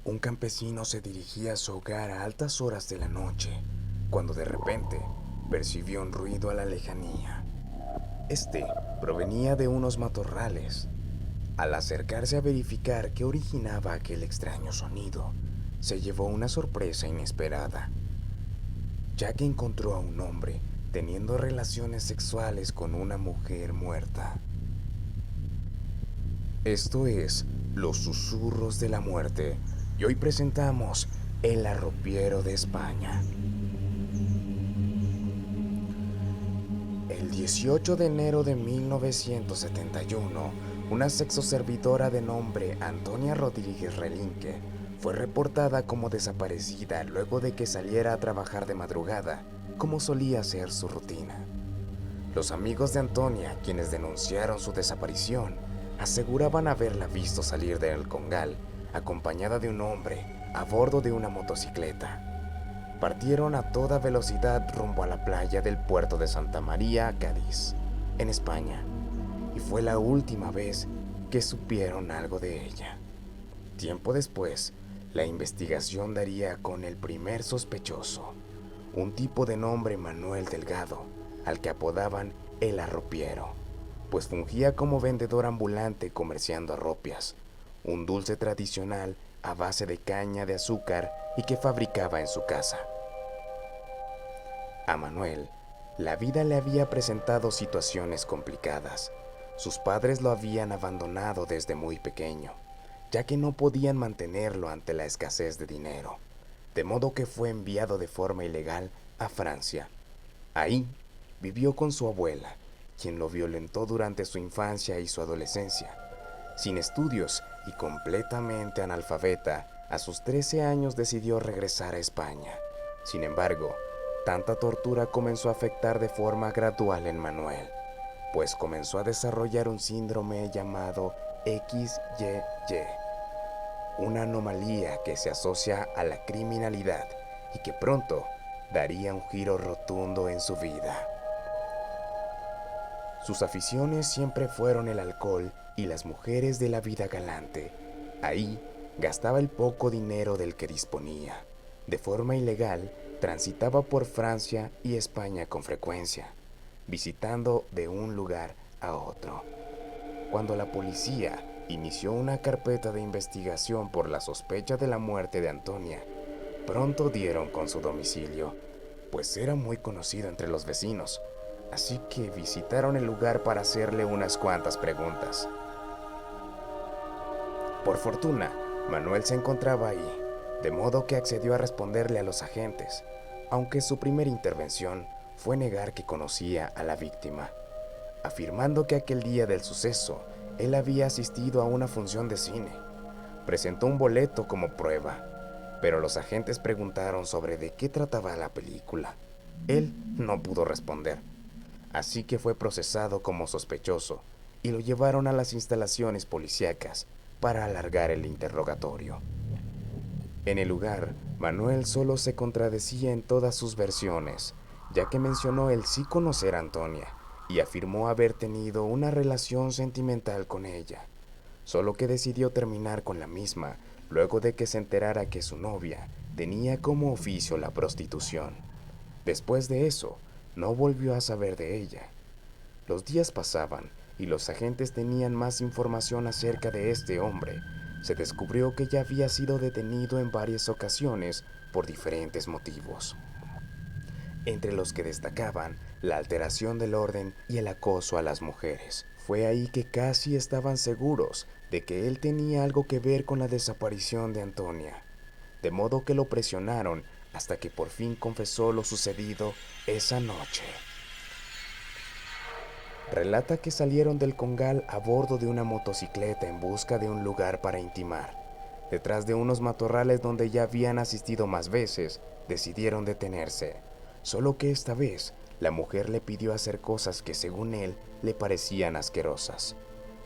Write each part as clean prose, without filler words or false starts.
Un campesino se dirigía a su hogar a altas horas de la noche, cuando de repente percibió un ruido a la lejanía. Este provenía de unos matorrales. Al acercarse a verificar qué originaba aquel extraño sonido, se llevó una sorpresa inesperada, ya que encontró a un hombre teniendo relaciones sexuales con una mujer muerta. Esto es Los Susurros de la Muerte, y hoy presentamos El Arropiero de España. El 18 de enero de 1971, una sexoservidora de nombre Antonia Rodríguez Relinque fue reportada como desaparecida luego de que saliera a trabajar de madrugada, como solía ser su rutina. Los amigos de Antonia, quienes denunciaron su desaparición, aseguraban haberla visto salir del Congal, acompañada de un hombre, a bordo de una motocicleta. Partieron a toda velocidad rumbo a la playa del puerto de Santa María, Cádiz, en España, y fue la última vez que supieron algo de ella. Tiempo después, la investigación daría con el primer sospechoso, un tipo de nombre Manuel Delgado, al que apodaban el Arropiero, pues fungía como vendedor ambulante comerciando arropias, un dulce tradicional a base de caña de azúcar y que fabricaba en su casa. A Manuel, la vida le había presentado situaciones complicadas. Sus padres lo habían abandonado desde muy pequeño, ya que no podían mantenerlo ante la escasez de dinero, de modo que fue enviado de forma ilegal a Francia. Ahí vivió con su abuela, quien lo violentó durante su infancia y su adolescencia. Sin estudios y completamente analfabeta, a sus 13 años decidió regresar a España. Sin embargo, tanta tortura comenzó a afectar de forma gradual en Manuel, pues comenzó a desarrollar un síndrome llamado XYY, una anomalía que se asocia a la criminalidad y que pronto daría un giro rotundo en su vida. Sus aficiones siempre fueron el alcohol y las mujeres de la vida galante. Ahí gastaba el poco dinero del que disponía. De forma ilegal, transitaba por Francia y España con frecuencia, visitando de un lugar a otro. Cuando la policía inició una carpeta de investigación por la sospecha de la muerte de Antonia, pronto dieron con su domicilio, pues era muy conocido entre los vecinos, así que visitaron el lugar para hacerle unas cuantas preguntas. Por fortuna, Manuel se encontraba ahí, de modo que accedió a responderle a los agentes, aunque su primera intervención fue negar que conocía a la víctima, afirmando que aquel día del suceso él había asistido a una función de cine. Presentó un boleto como prueba, pero los agentes preguntaron sobre de qué trataba la película. Él no pudo responder, así que fue procesado como sospechoso y lo llevaron a las instalaciones policíacas para alargar el interrogatorio. En el lugar, Manuel solo se contradecía en todas sus versiones, ya que mencionó el sí conocer a Antonia y afirmó haber tenido una relación sentimental con ella, solo que decidió terminar con la misma luego de que se enterara que su novia tenía como oficio la prostitución. Después de eso, no volvió a saber de ella. Los días pasaban y los agentes tenían más información acerca de este hombre. Se descubrió que ya había sido detenido en varias ocasiones por diferentes motivos, entre los que destacaban la alteración del orden y el acoso a las mujeres. Fue ahí que casi estaban seguros de que él tenía algo que ver con la desaparición de Antonia, de modo que lo presionaron hasta que por fin confesó lo sucedido esa noche. Relata que salieron del Congal a bordo de una motocicleta en busca de un lugar para intimar. Detrás de unos matorrales donde ya habían asistido más veces, decidieron detenerse. Solo que esta vez, la mujer le pidió hacer cosas que según él le parecían asquerosas.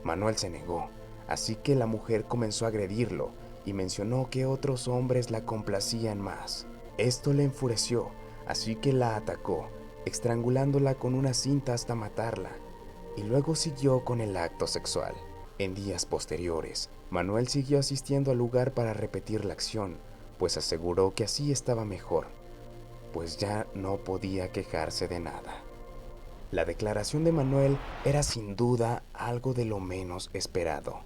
Manuel se negó, así que la mujer comenzó a agredirlo y mencionó que otros hombres la complacían más. Esto le enfureció, así que la atacó, estrangulándola con una cinta hasta matarla, y luego siguió con el acto sexual. En días posteriores, Manuel siguió asistiendo al lugar para repetir la acción, pues aseguró que así estaba mejor, pues ya no podía quejarse de nada. La declaración de Manuel era sin duda algo de lo menos esperado.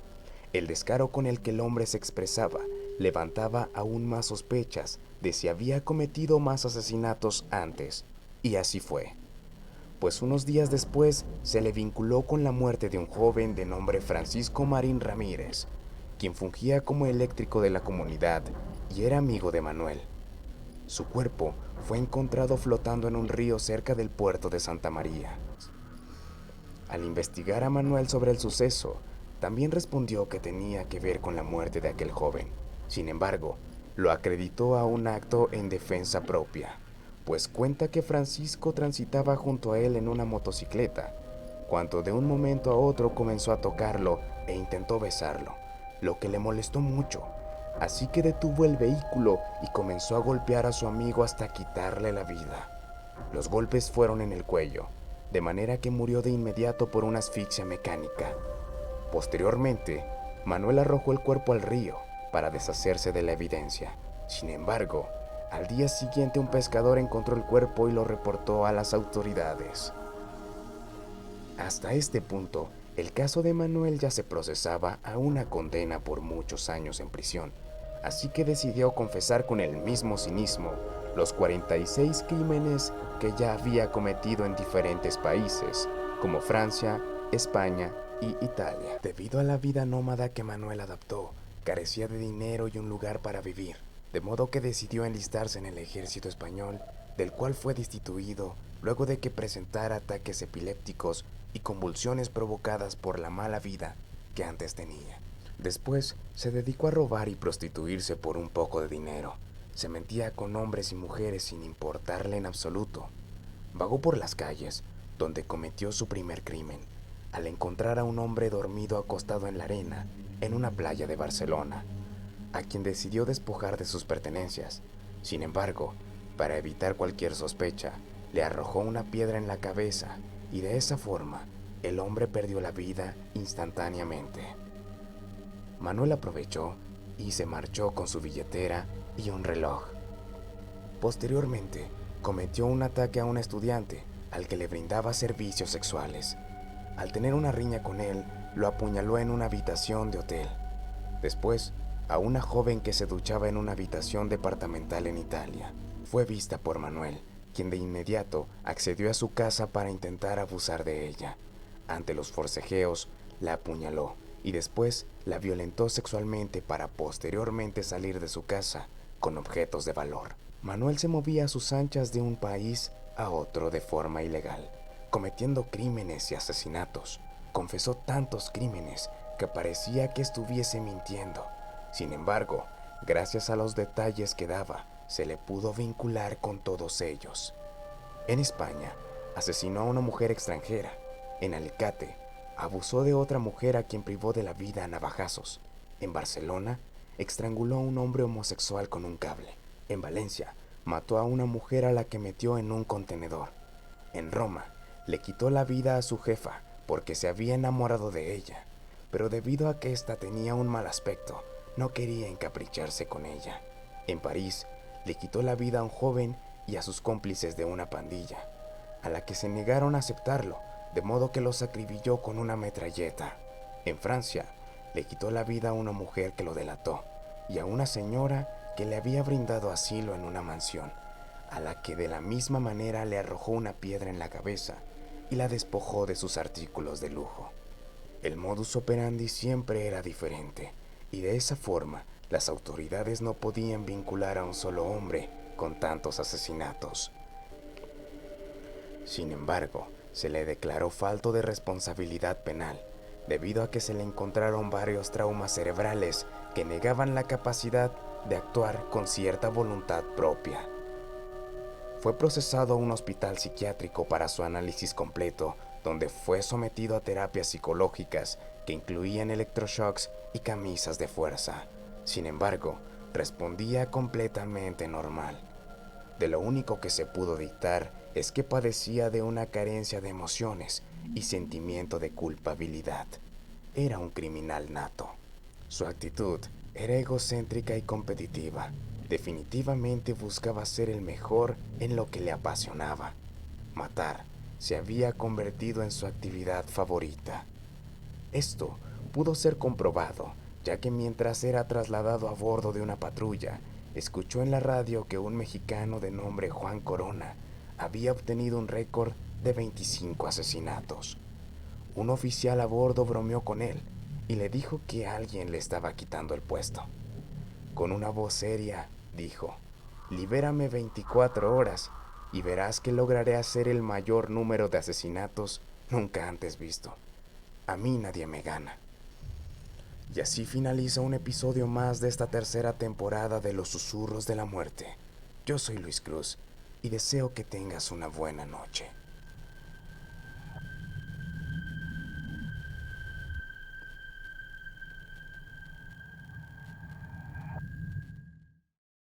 El descaro con el que el hombre se expresaba levantaba aún más sospechas de si había cometido más asesinatos antes, y así fue, pues unos días después se le vinculó con la muerte de un joven de nombre Francisco Marín Ramírez, quien fungía como eléctrico de la comunidad y era amigo de Manuel. Su cuerpo fue encontrado flotando en un río cerca del puerto de Santa María. Al investigar a Manuel sobre el suceso, también respondió que tenía que ver con la muerte de aquel joven. Sin embargo, lo acreditó a un acto en defensa propia, pues cuenta que Francisco transitaba junto a él en una motocicleta, cuando de un momento a otro comenzó a tocarlo e intentó besarlo, lo que le molestó mucho, así que detuvo el vehículo y comenzó a golpear a su amigo hasta quitarle la vida. Los golpes fueron en el cuello, de manera que murió de inmediato por una asfixia mecánica. Posteriormente, Manuel arrojó el cuerpo al río para deshacerse de la evidencia. Sin embargo, al día siguiente un pescador encontró el cuerpo y lo reportó a las autoridades. Hasta este punto, el caso de Manuel ya se procesaba a una condena por muchos años en prisión, así que decidió confesar con el mismo cinismo los 46 crímenes que ya había cometido en diferentes países, como Francia, España y Italia. Debido a la vida nómada que Manuel adoptó, carecía de dinero y un lugar para vivir, de modo que decidió enlistarse en el ejército español, del cual fue destituido luego de que presentara ataques epilépticos y convulsiones provocadas por la mala vida que antes tenía. Después se dedicó a robar y prostituirse por un poco de dinero. Se mentía con hombres y mujeres sin importarle en absoluto. Vagó por las calles, donde cometió su primer crimen, al encontrar a un hombre dormido acostado en la arena en una playa de Barcelona, a quien decidió despojar de sus pertenencias. Sin embargo, para evitar cualquier sospecha, le arrojó una piedra en la cabeza y de esa forma el hombre perdió la vida instantáneamente. Manuel aprovechó y se marchó con su billetera y un reloj. Posteriormente, cometió un ataque a un estudiante al que le brindaba servicios sexuales. Al tener una riña con él, lo apuñaló en una habitación de hotel. Después, a una joven que se duchaba en una habitación departamental en Italia. Fue vista por Manuel, quien de inmediato accedió a su casa para intentar abusar de ella. Ante los forcejeos, la apuñaló y después la violentó sexualmente para posteriormente salir de su casa con objetos de valor. Manuel se movía a sus anchas de un país a otro de forma ilegal, cometiendo crímenes y asesinatos. Confesó tantos crímenes que parecía que estuviese mintiendo. Sin embargo, gracias a los detalles que daba, se le pudo vincular con todos ellos. En España, asesinó a una mujer extranjera. En Alicante, abusó de otra mujer a quien privó de la vida a navajazos. En Barcelona, estranguló a un hombre homosexual con un cable. En Valencia, mató a una mujer a la que metió en un contenedor. En Roma, le quitó la vida a su jefa porque se había enamorado de ella, pero debido a que ésta tenía un mal aspecto, no quería encapricharse con ella. En París, le quitó la vida a un joven y a sus cómplices de una pandilla, a la que se negaron a aceptarlo, de modo que los acribilló con una metralleta. En Francia, le quitó la vida a una mujer que lo delató y a una señora que le había brindado asilo en una mansión, a la que de la misma manera le arrojó una piedra en la cabeza y la despojó de sus artículos de lujo. El modus operandi siempre era diferente, y de esa forma las autoridades no podían vincular a un solo hombre con tantos asesinatos. Sin embargo, se le declaró falto de responsabilidad penal, debido a que se le encontraron varios traumas cerebrales que negaban la capacidad de actuar con cierta voluntad propia. Fue procesado a un hospital psiquiátrico para su análisis completo, donde fue sometido a terapias psicológicas que incluían electroshocks y camisas de fuerza. Sin embargo, respondía completamente normal. De lo único que se pudo dictar es que padecía de una carencia de emociones y sentimiento de culpabilidad. era un criminal nato. Su actitud era egocéntrica y competitiva. Definitivamente buscaba ser el mejor en lo que le apasionaba. Matar se había convertido en su actividad favorita. Esto pudo ser comprobado, ya que mientras era trasladado a bordo de una patrulla, escuchó en la radio que un mexicano de nombre Juan Corona había obtenido un récord de 25 asesinatos. Un oficial a bordo bromeó con él y le dijo que alguien le estaba quitando el puesto. Con una voz seria, dijo: «Libérame 24 horas y verás que lograré hacer el mayor número de asesinatos nunca antes visto. A mí nadie me gana». Y así finaliza un episodio más de esta tercera temporada de Los Susurros de la Muerte. Yo soy Luis Cruz y deseo que tengas una buena noche.